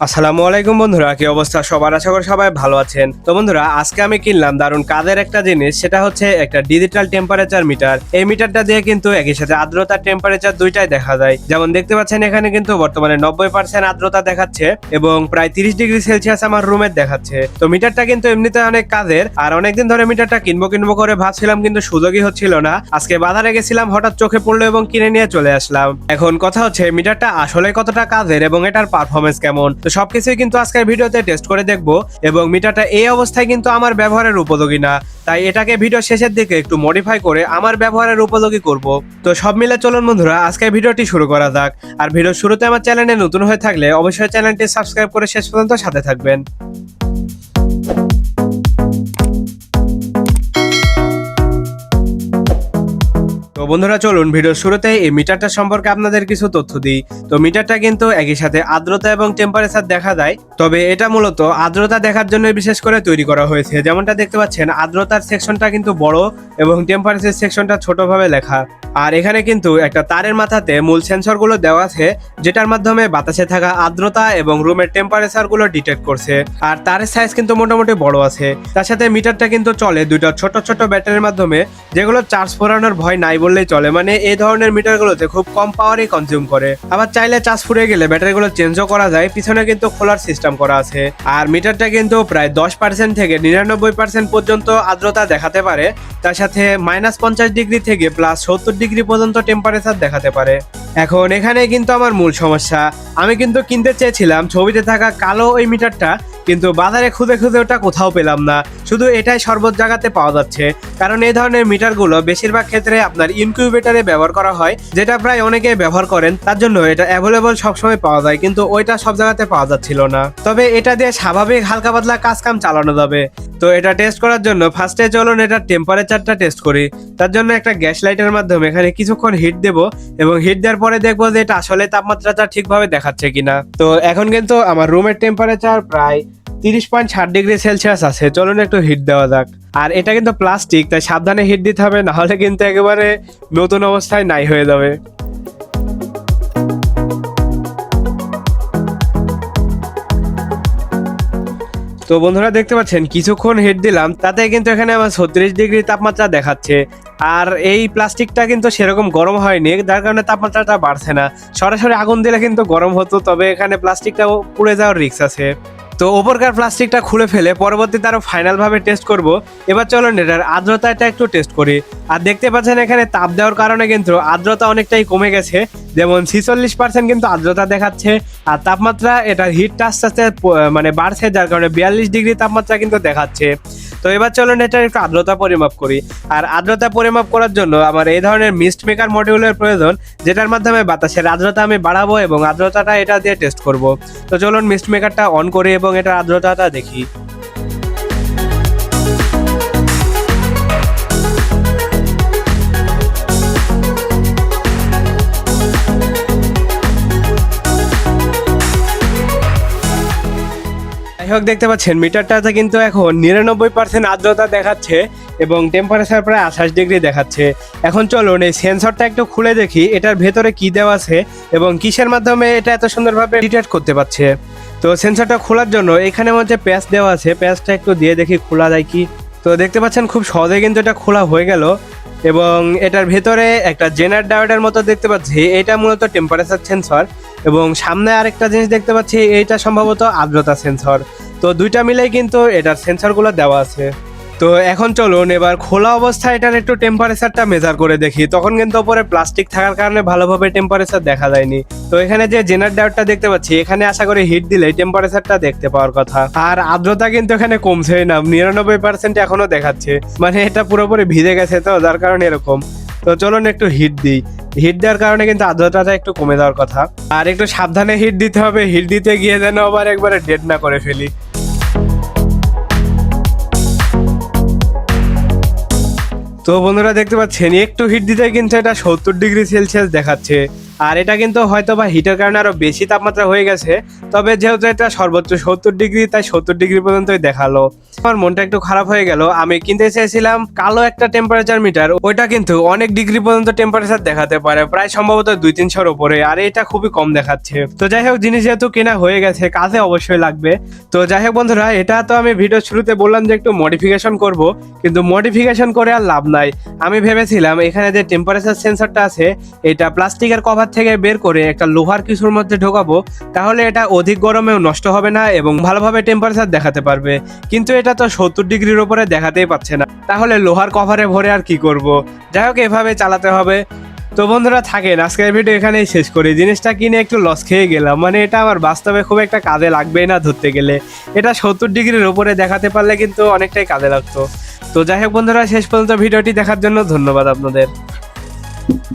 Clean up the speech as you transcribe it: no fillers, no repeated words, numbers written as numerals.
আসসালামু আলাইকুম বন্ধুরা, কি অবস্থা সবার? আশা করি সবাই ভালো আছেন। তো বন্ধুরা, আজকে আমি কিনলাম দারুণ কাজের একটা জিনিস, সেটা হচ্ছে একটা ডিজিটাল টেম্পারেচার মিটার। এই মিটারটা দিয়ে কিন্তু একই সাথে আর্দ্রতা টেম্পারেচার দুইটাই দেখা যায়। যেমন দেখতে পাচ্ছেন এখানে কিন্তু বর্তমানে 90% আর্দ্রতা দেখাচ্ছে এবং প্রায় 30 ডিগ্রি সেলসিয়াস আমার রুমের দেখাচ্ছে। তো মিটারটা কিন্তু এমনিতে অনেক কাজের, আর অনেকদিন ধরে মিটারটা কিনবো করে ভাবছিলাম, কিন্তু সুযোগই হচ্ছিল না। আজকে বাজারে গেছিলাম, হঠাৎ চোখে পড়লো এবং কিনে নিয়ে চলে আসলাম। এখন কথা হচ্ছে মিটারটা আসলে কতটা কাজের এবং এটার পারফরমেন্স কেমন, তো সবকিছুই কিন্তু আজকের ভিডিওতে টেস্ট করে দেখবো। এবং মিটারটা এই অবস্থায় কিন্তু আমার ব্যবহারের উপযোগী না, তাই এটাকে ভিডিও শেষের দিকে একটু মডিফাই করে আমার ব্যবহারের উপযোগী করব। তো সব মিলে চলুন বন্ধুরা, আজকের ভিডিওটি শুরু করা যাক। আর ভিডিও শুরুতে আমার চ্যানেলে নতুন হয়ে থাকলে অবশ্যই চ্যানেলটি সাবস্ক্রাইব করে শেষ পর্যন্ত সাথে থাকবেন। তো বন্ধুরা চলুন ভিডিওর শুরুতে এই মিটারটা সম্পর্কে আপনাদের কিছু তথ্য দিই। তো মিটারটা কিন্তু একই সাথে আর্দ্রতা এবং টেম্পারেচার দেখা যায়, তবে এটা মূলত আর্দ্রতা দেখার জন্য বিশেষ করে তৈরি করা হয়েছে। যেমনটা দেখতে পাচ্ছেন আর্দ্রতার সেকশনটা কিন্তু বড় এবং টেম্পারেচার সেকশনটা ছোটভাবে লেখা। আর এখানে কিন্তু একটা তারের মাথাতে মূল সেন্সরগুলো দেওয়া আছে, যেটার মাধ্যমে বাতাসে থাকা আর্দ্রতা এবং রুমের টেম্পারেচার গুলো ডিটেক্ট করছে। আর তারের সাইজ কিন্তু মোটামুটি বড় আছে। তার সাথে মিটারটা কিন্তু চলে দুইটা ছোট ছোট ব্যাটারির মাধ্যমে, যেগুলো চার্জ ফুরানোর ভয় নাই বললেই চলে। মানে এই ধরনের মিটারগুলোতে খুব কম পাওয়ারই কনজিউম করে। আবার চাইলে চার্জ ফুরিয়ে গেলে ব্যাটারিগুলো চেঞ্জও করা যায়, পিছনে কিন্তু খোলার সিস্টেম করা আছে। আর মিটারটা কিন্তু প্রায় 10% থেকে 99% পর্যন্ত আর্দ্রতা দেখাতে পারে। তার সাথে -50 ডিগ্রি থেকে +70 ডিগ্রি পর্যন্ত টেম্পারেচার দেখাতে পারে। এখন এখানে কিন্তু আমার মূল সমস্যা, আমি কিন্তু কিনতে চেয়েছিলাম ছবিতে থাকা কালো ওই মিটারটা, কিন্তু বাজারে খুঁজে খুঁজে ওটা কোথাও পেলাম না। শুধু এটাই সর্বত জায়গাতে পাওয়া যাচ্ছে, কারণ এই ধরনের মিটারগুলো বেশিরভাগ ক্ষেত্রে আপনার ইনকিউবেটরে ব্যবহার করা হয়, যেটা প্রায় অনেকেই ব্যবহার করেন। তার জন্য এটা অ্যাভেলেবল সবসময় পাওয়া যায়, কিন্তু ওইটা সব জায়গাতে পাওয়া যাচ্ছিল না। তবে এটা দিয়ে স্বাভাবিক হালকা পাতলা কাজ কাম চালানো যাবে। তো এটা টেস্ট করার জন্য ফার্স্টে চলুন এটার টেম্পারেচারটা টেস্ট করি। তার জন্য একটা গ্যাস লাইটের মাধ্যমে এখানে কিছুক্ষণ হিট দেব, এবং হিট দেওয়ার পরে দেখবো যে এটা আসলে তাপমাত্রাটা ঠিকভাবে দেখাচ্ছে কিনা। তো এখন কিন্তু আমার রুমের টেম্পারেচার প্রায় 30.7 ডিগ্রি সেলসিয়াস আছে। চলুন একটু হিট দেওয়া যাক। আর এটা কিন্তু প্লাস্টিক, তাই সাবধানে হিট দিতে হবে, না হলে কিন্তু একেবারে নতুন অবস্থায় নাই হয়ে যাবে। তো বন্ধুরা দেখতে পাচ্ছেন কিছুক্ষণ হিট দিলাম, তাতে কিন্তু এখানে আমার 36 ডিগ্রি তাপমাত্রা দেখাচ্ছে। আর এই প্লাস্টিকটা কিন্তু সেরকম গরম হয়নি, যার কারণে তাপমাত্রাটা বাড়ছে না। সরাসরি আগুন দিলে কিন্তু গরম হতো, তবে এখানে প্লাস্টিকটা পুড়ে যাওয়ার রিস্ক আছে। তো ওপরকার প্লাস্টিকটা খুলে ফেলে পরবর্তীতে আরো ফাইনাল ভাবে টেস্ট করব। এবার চলো এটার আর্দ্রতাটা একটু টেস্ট করি। আর দেখতে পাচ্ছেন এখানে তাপ দেওয়ার কারণে কিন্তু আর্দ্রতা অনেকটাই কমে গেছে, যেমন 46% কিন্তু আর্দ্রতা দেখাচ্ছে। আর তাপমাত্রা এটা হিটটা আস্তে আস্তে মানে বাড়ছে, যার কারণে 42 ডিগ্রি তাপমাত্রা কিন্তু দেখাচ্ছে। তো এবার চলুন এটার একটু আর্দ্রতা পরিমাপ করি। আর আর্দ্রতা পরিমাপ করার জন্য আমার এই ধরনের মিস্ট মেকার মডিউলের প্রয়োজন, যেটার মাধ্যমে বাতাসের আর্দ্রতা আমি বাড়াবো এবং আর্দ্রতাটা এটা দিয়ে টেস্ট করব। তো চলুন মিস্ট মেকারটা অন করি এবং এটার আর্দ্রতাটা দেখি। যাই হোক, দেখতে পাচ্ছেন মিটারটাতে কিন্তু এখন 99% আর্দ্রতা দেখাচ্ছে এবং টেম্পারেচার প্রায় 28 ডিগ্রি দেখাচ্ছে। এখন চলুন এই সেন্সরটা একটু খুলে দেখি এটার ভেতরে কি দেওয়া আছে এবং কিসের মাধ্যমে এটা এত সুন্দরভাবে ডিটেক্ট করতে পারছে। তো সেন্সরটা খোলার জন্য এখানে মধ্যে প্যাচ দেওয়া আছে, প্যাচটা একটু দিয়ে দেখি খোলা যায় কি। তো দেখতে পাচ্ছেন খুব সহজে কিন্তু এটা খোলা হয়ে গেল, এবং এটার ভেতরে একটা জেনার ডায়োডের মতো দেখতে পাচ্ছি, এটা মূলত টেম্পারেচার সেন্সর। এবং সামনে আরেকটা জিনিস দেখতে পাচ্ছি, এইটা সম্ভবত আর্দ্রতা সেন্সর। তো দুইটা মিলেই কিন্তু এটার সেন্সরগুলো দেওয়া আছে। তো এখন চলুন এবার খোলা অবস্থায় এটার একটু টেম্পারেচারটা মেজার করে দেখি। তখন কিন্তু উপরে প্লাস্টিক থাকার কারণে ভালোভাবে টেম্পারেচার দেখা যায়নি। তো এখানে যে জেনার ডায়োডটা দেখতে পাচ্ছি, এখানে আশা করি হিট দিলে টেম্পারেচারটা দেখতে পাওয়ার কথা। আর আর্দ্রতা কিন্তু এখানে কমছেই না, 99% এখনো দেখাচ্ছে। মানে এটা পুরোপুরি ভিজে গেছে, তো যার কারণে এরকম। তো চলুন একটু হিট দিই। হিট দেওয়ার কারণে কিন্তু আর্দ্রতাটা একটু কমে যাওয়ার কথা। আর একটু সাবধানে হিট দিতে হবে, হিট দিতে গিয়ে যেন আবার একবারে ডেড না করে ফেলি। তো বন্ধুরা দেখতে পাচ্ছেন একটু হিট দিতে কিন্তু এটা 70 ডিগ্রি সেলসিয়াস দেখাচ্ছে। আর এটা কিন্তু হয়তো বা হিটের কারণে আরো বেশি তাপমাত্রা হয়ে গেছে, তবে যেহেতু এটা সর্বোচ্চ 70 ডিগ্রি, তাই 70 ডিগ্রি পর্যন্তই দেখালো। আমার মনটা একটু খারাপ হয়ে গেল। আমি কিনতে চেয়েছিলাম কালো একটা টেম্পারেচার মিটার, ওইটা কিন্তু অনেক ডিগ্রি পর্যন্ত টেম্পারেচার দেখাতে পারে, প্রায় সম্ভবত 200-300-র উপরে, আর এটা খুবই কম দেখাচ্ছে। তো যাই হোক, জিনিস যেহেতু কেনা হয়ে গেছে, কাজে অবশ্যই লাগবে। তো যাই হোক বন্ধুরা, এটা তো আমি ভিডিও শুরুতে বললাম যে একটু মডিফিকেশন করব, কিন্তু মডিফিকেশন করে আর লাভ নাই। আমি ভেবেছিলাম এখানে যে টেম্পারেচার সেন্সরটা আছে, এটা প্লাস্টিকের কভার থেকে বের করে একটা লোহার কিছুর মধ্যে ঢোকাবো, তাহলে এটা অধিক গরমেও নষ্ট হবে না এবং ভালোভাবে টেম্পারেচার দেখাতে পারবে। কিন্তু এটা তো 70 ডিগ্রির উপরে দেখাতেই পাচ্ছে না, তাহলে লোহার কভারে ভরে আর কি করব। যাই হোক, এভাবে চালাতে হবে। তো বন্ধুরা থাকেন, আজকের ভিডিও এখানেই শেষ করি। জিনিসটা কিনে একটু লস খেয়ে গেলাম, মানে এটা আমার বাস্তবে খুব একটা কাজে লাগবে না ধরতে গেলে। এটা 70 ডিগ্রির উপরে দেখাতে পারলে কিন্তু অনেকটাই কাজে লাগতো। তো যাই হোক বন্ধুরা, শেষ পর্যন্ত ভিডিওটি দেখার জন্য ধন্যবাদ আপনাদের।